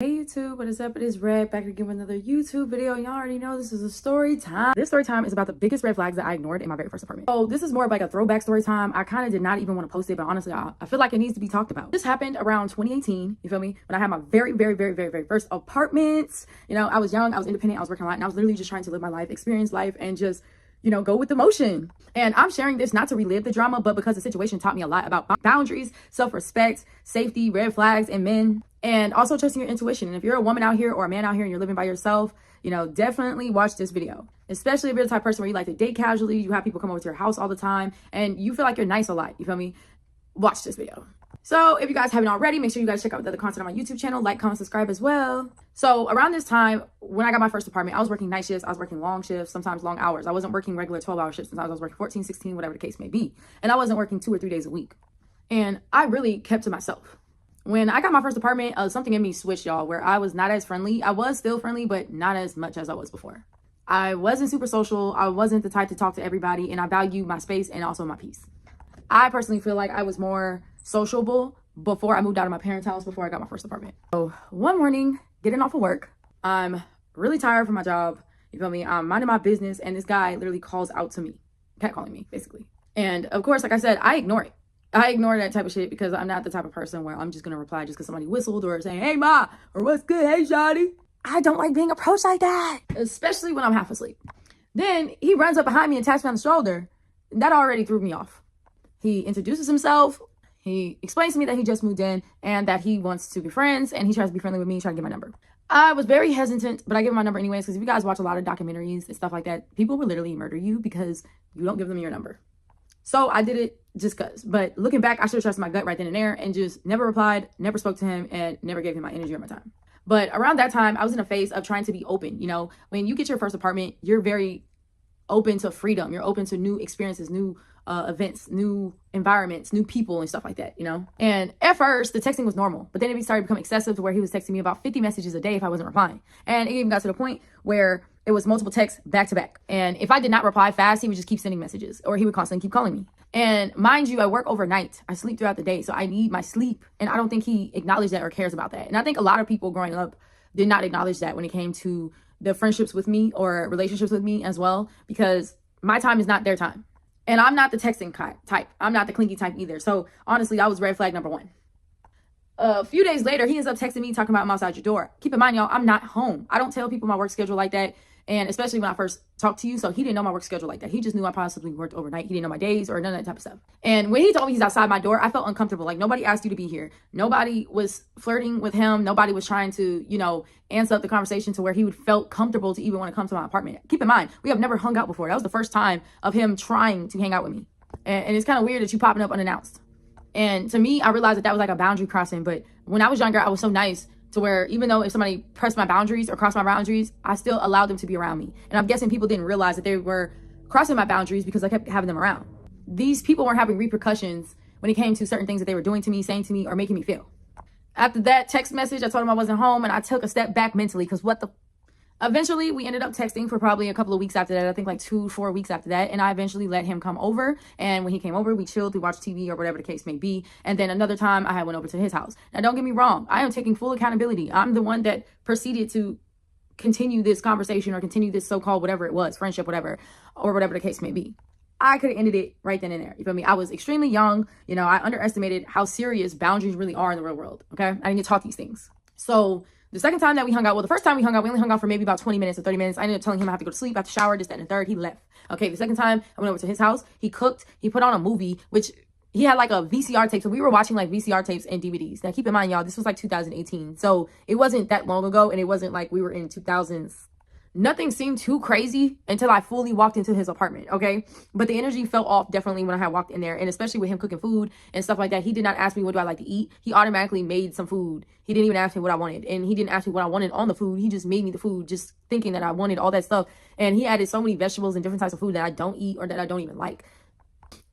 Hey YouTube, what is up? It is Red back again with another YouTube video. Y'all already know this is a story time. This story time is about the biggest red flags that I ignored in my very first apartment. So this is more of like a throwback story time. I kind of did not even want to post it, but honestly, I feel like it needs to be talked about. This happened around 2018, you feel me? When I had my very first apartment. You know, I was young, I was independent, I was working a lot, and I was literally just trying to live my life, experience life, and just, you know, go with the motion. And I'm sharing this not to relive the drama, but because the situation taught me a lot about boundaries, self-respect, safety, red flags in men, and also trusting your intuition. And if you're a woman out here or a man out here and you're living by yourself, you know, definitely watch this video. Especially if you're the type of person where you like to date casually, you have people come over to your house all the time, and you feel like you're nice a lot, you feel me? Watch this video. So if you guys haven't already, make sure you guys check out the other content on my YouTube channel, like, comment, subscribe as well. So around this time, when I got my first apartment, I was working night shifts, I was working long shifts, sometimes long hours. I wasn't working regular 12-hour shifts, sometimes I was working 14, 16, whatever the case may be. And I wasn't working 2 or 3 days a week. And I really kept to myself. When I got my first apartment, something in me switched, y'all, where I was not as friendly. I was still friendly, but not as much as I was before. I wasn't super social. I wasn't the type to talk to everybody, and I value my space and also my peace. I personally feel like I was more sociable before I moved out of my parents' house, before I got my first apartment. So one morning, getting off of work, I'm really tired from my job. You feel me? I'm minding my business, and this guy literally calls out to me, catcalling me, basically. And of course, like I said, I ignore it. I ignore that type of shit because I'm not the type of person where I'm just going to reply just because somebody whistled or saying, hey, ma, or what's good, hey, shawty. I don't like being approached like that, especially when I'm half asleep. Then he runs up behind me and taps me on the shoulder. That already threw me off. He introduces himself. He explains to me that he just moved in and that he wants to be friends, and he tries to be friendly with me, trying to get my number. I was very hesitant, but I gave him my number anyways because if you guys watch a lot of documentaries and stuff like that, people will literally murder you because you don't give them your number. So I did it just because. But looking back, I should have trusted my gut right then and there and just never replied, never spoke to him, and never gave him my energy or my time. But around that time, I was in a phase of trying to be open. You know, when you get your first apartment, you're very open to freedom. You're open to new experiences, new events, new environments, new people and stuff like that, you know? And at first, the texting was normal. But then it started to become excessive to where he was texting me about 50 messages a day if I wasn't replying. And it even got to the point where it was multiple texts back to back. And if I did not reply fast, he would just keep sending messages, or he would constantly keep calling me. And mind you, I work overnight. I sleep throughout the day, so I need my sleep. And I don't think he acknowledged that or cares about that. And I think a lot of people growing up did not acknowledge that when it came to the friendships with me or relationships with me as well, because my time is not their time. And I'm not the texting type. I'm not the clingy type either. So honestly, I was red flag number 1. A few days later, he ends up texting me talking about I'm outside your door. Keep in mind, y'all, I'm not home. I don't tell people my work schedule like that. And especially when I first talked to you, so he didn't know my work schedule like that. He just knew I possibly worked overnight. He didn't know my days or none of that type of stuff. And when he told me he's outside my door, I felt uncomfortable. Like, nobody asked you to be here. Nobody was flirting with him. Nobody was trying to, you know, answer up the conversation to where he would felt comfortable to even want to come to my apartment. Keep in mind, we have never hung out before. That was the first time of him trying to hang out with me. And it's kind of weird that you popping up unannounced. And to me, I realized that that was like a boundary crossing. But when I was younger, I was so nice to where even though if somebody pressed my boundaries or crossed my boundaries, I still allowed them to be around me. And I'm guessing people didn't realize that they were crossing my boundaries because I kept having them around. These people weren't having repercussions when it came to certain things that they were doing to me, saying to me, or making me feel. After that text message, I told him I wasn't home, and I took a step back mentally because eventually we ended up texting for probably a couple of weeks after that. I think like 2-4 weeks after that. And I eventually let him come over. And when he came over, we chilled, we watched TV or whatever the case may be. And then another time I went over to his house. Now, don't get me wrong. I am taking full accountability. I'm the one that proceeded to continue this conversation or continue this so-called whatever it was, friendship, whatever, or whatever the case may be. I could have ended it right then and there. You feel me? I was extremely young. You know, I underestimated how serious boundaries really are in the real world. Okay. I didn't get taught these things. So the second time that we hung out, well, the first time we hung out, we only hung out for maybe about 20 minutes or 30 minutes. I ended up telling him I have to go to sleep, I have to shower, this, that, and the third. He left. Okay, the second time, I went over to his house. He cooked. He put on a movie, which he had like a VCR tape. So we were watching like VCR tapes and DVDs. Now, keep in mind, y'all, this was like 2018. So it wasn't that long ago, and it wasn't like we were in 2000s. Nothing seemed too crazy until I fully walked into his apartment, okay? But the energy fell off definitely when I had walked in there, and especially with him cooking food and stuff like that. He did not ask me what do I like to eat. He automatically made some food. He didn't even ask me what I wanted, and he didn't ask me what I wanted on the food. He just made me the food, just thinking that I wanted all that stuff. And he added so many vegetables and different types of food that I don't eat or that I don't even like.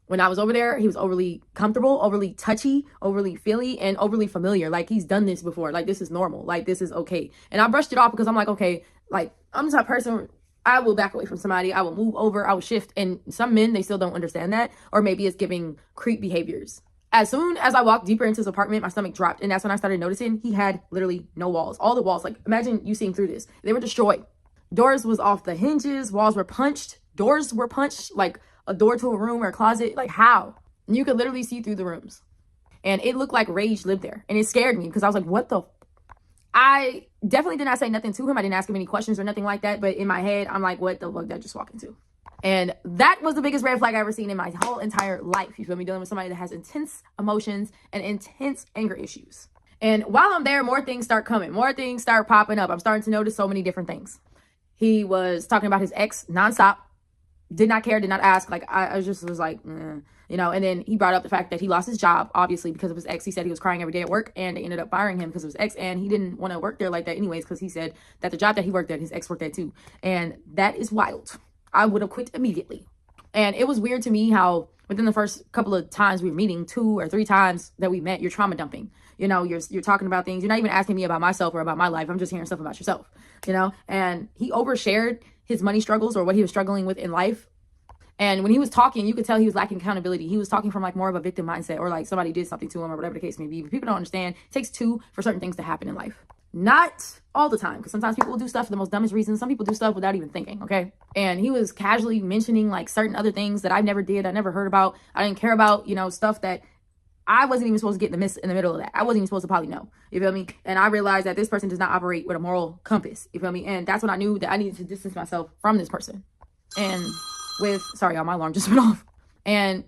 When I was over there, he was overly comfortable, overly touchy, overly feely, and overly familiar. Like, he's done this before. Like, this is normal. Like, this is okay. And I brushed it off because I'm like, okay, like, I'm the type of person, I will back away from somebody. I will move over. I will shift. And some men, they still don't understand that. Or maybe it's giving creep behaviors. As soon as I walked deeper into his apartment, my stomach dropped. And that's when I started noticing he had literally no walls. All the walls, like imagine you seeing through this. They were destroyed. Doors was off the hinges. Walls were punched. Doors were punched, like a door to a room or a closet. Like how? And you could literally see through the rooms. And it looked like rage lived there. And it scared me because I was like, what the? I definitely did not say nothing to him. I didn't ask him any questions or nothing like that. But in my head, I'm like, what the fuck did I just walk into? And that was the biggest red flag I ever seen in my whole entire life. You feel me? Dealing with somebody that has intense emotions and intense anger issues. And while I'm there, more things start coming. More things start popping up. I'm starting to notice so many different things. He was talking about his ex nonstop. Did not care, did not ask. Like, I just was like, you know, and then he brought up the fact that he lost his job, obviously, because of his ex. He said he was crying every day at work, and they ended up firing him because of his ex, and he didn't want to work there like that anyways, because he said that the job that he worked at, his ex worked at too. And that is wild. I would have quit immediately. And it was weird to me how within the first couple of times we were meeting, 2 or 3 times that we met, you're trauma dumping. You know, you're talking about things. You're not even asking me about myself or about my life. I'm just hearing stuff about yourself, you know? And he overshared his money struggles or what he was struggling with in life. And when he was talking, you could tell he was lacking accountability. He was talking from like more of a victim mindset, or like somebody did something to him or whatever the case may be. But people don't understand. It takes 2 for certain things to happen in life. Not all the time, because sometimes people will do stuff for the most dumbest reasons. Some people do stuff without even thinking, okay? And he was casually mentioning like certain other things that I never did, I never heard about, I didn't care about, you know, stuff that I wasn't even supposed to get in the middle of that. I wasn't even supposed to probably know, you feel me? And I realized that this person does not operate with a moral compass, you feel me? And that's when I knew that I needed to distance myself from this person. And sorry, y'all, my alarm just went off. And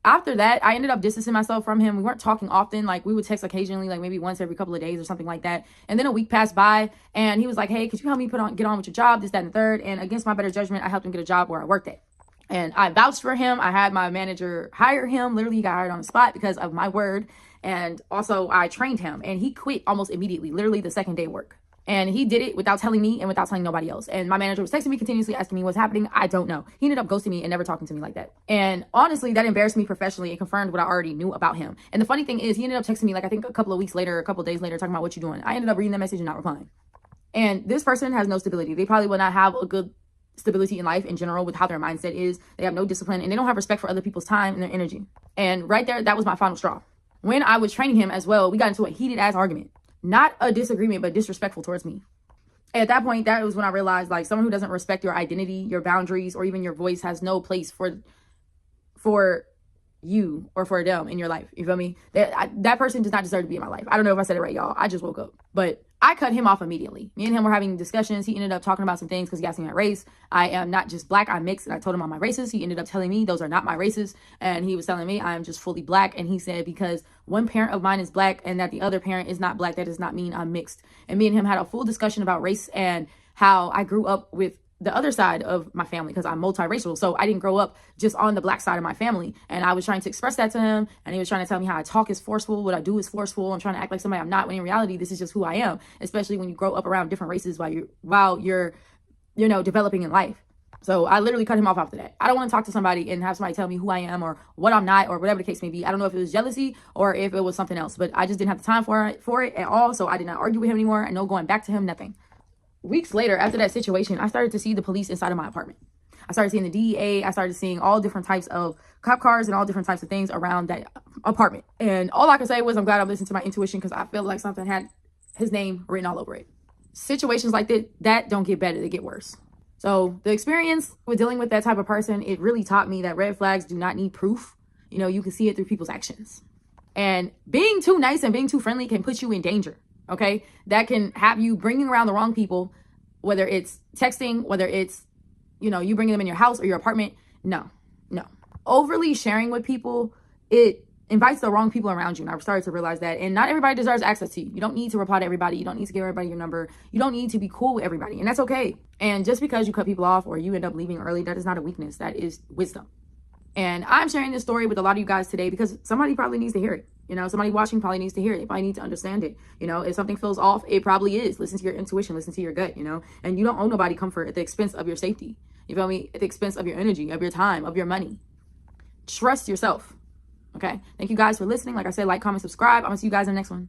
after that, I ended up distancing myself from him. We weren't talking often. Like, we would text occasionally, like maybe once every couple of days or something like that. And then a week passed by, and he was like, hey, could you help me get on with your job, this, that, and the third? And against my better judgment, I helped him get a job where I worked at. And I vouched for him. I had my manager hire him. Literally, he got hired on the spot because of my word. And also, I trained him, and he quit almost immediately, literally the second day of work. And he did it without telling me and without telling nobody else. And my manager was texting me continuously, asking me what's happening. I don't know. He ended up ghosting me and never talking to me like that. And honestly, that embarrassed me professionally and confirmed what I already knew about him. And the funny thing is, he ended up texting me, like, I think a couple of weeks later, a couple of days later, talking about what you doing. I ended up reading that message and not replying. And this person has no stability. They probably will not have a good stability in life in general with how their mindset is. They have no discipline, and they don't have respect for other people's time and their energy. And right there, that was my final straw. When I was training him as well, we got into a heated ass argument. Not a disagreement, but disrespectful towards me. At that point, that was when I realized, like, someone who doesn't respect your identity, your boundaries, or even your voice has no place for you or for them in your life. You feel me? That person does not deserve to be in my life. I don't know if I said it right, y'all. I just woke up. But I cut him off immediately. Me and him were having discussions. He ended up talking about some things because he asked me my race. I am not just black, I'm mixed. And I told him all my races. He ended up telling me those are not my races. And he was telling me I am just fully black. And he said, because one parent of mine is black and that the other parent is not black, that does not mean I'm mixed. And me and him had a full discussion about race and how I grew up with the other side of my family, because I'm multiracial. So I didn't grow up just on the black side of my family. And I was trying to express that to him. And he was trying to tell me how I talk is forceful. What I do is forceful. I'm trying to act like somebody I'm not, when in reality, this is just who I am. Especially when you grow up around different races while you're, you know, developing in life. So I literally cut him off after that. I don't want to talk to somebody and have somebody tell me who I am or what I'm not or whatever the case may be. I don't know if it was jealousy or if it was something else, but I just didn't have the time for it at all. So I did not argue with him anymore. And no going back to him, nothing. Weeks later, after that situation, I started to see the police inside of my apartment. I started seeing the DEA. I started seeing all different types of cop cars and all different types of things around that apartment. And all I could say was, I'm glad I listened to my intuition, because I feel like something had his name written all over it. Situations like that don't get better, they get worse. So the experience with dealing with that type of person, it really taught me that red flags do not need proof. You know, you can see it through people's actions. And being too nice and being too friendly can put you in danger. Okay, that can have you bringing around the wrong people, whether it's texting, whether it's, you know, you bringing them in your house or your apartment. No. Overly sharing with people, it invites the wrong people around you. And I started to realize that. And not everybody deserves access to you. You don't need to reply to everybody. You don't need to give everybody your number. You don't need to be cool with everybody. And that's okay. And just because you cut people off or you end up leaving early, that is not a weakness. That is wisdom. And I'm sharing this story with a lot of you guys today because somebody probably needs to hear it. You know, somebody watching probably needs to hear it. They probably need to understand it. You know, if something feels off, it probably is. Listen to your intuition. Listen to your gut, you know. And you don't owe nobody comfort at the expense of your safety. You feel me? At the expense of your energy, of your time, of your money. Trust yourself. Okay? Thank you guys for listening. Like I said, like, comment, subscribe. I'm going to see you guys in the next one.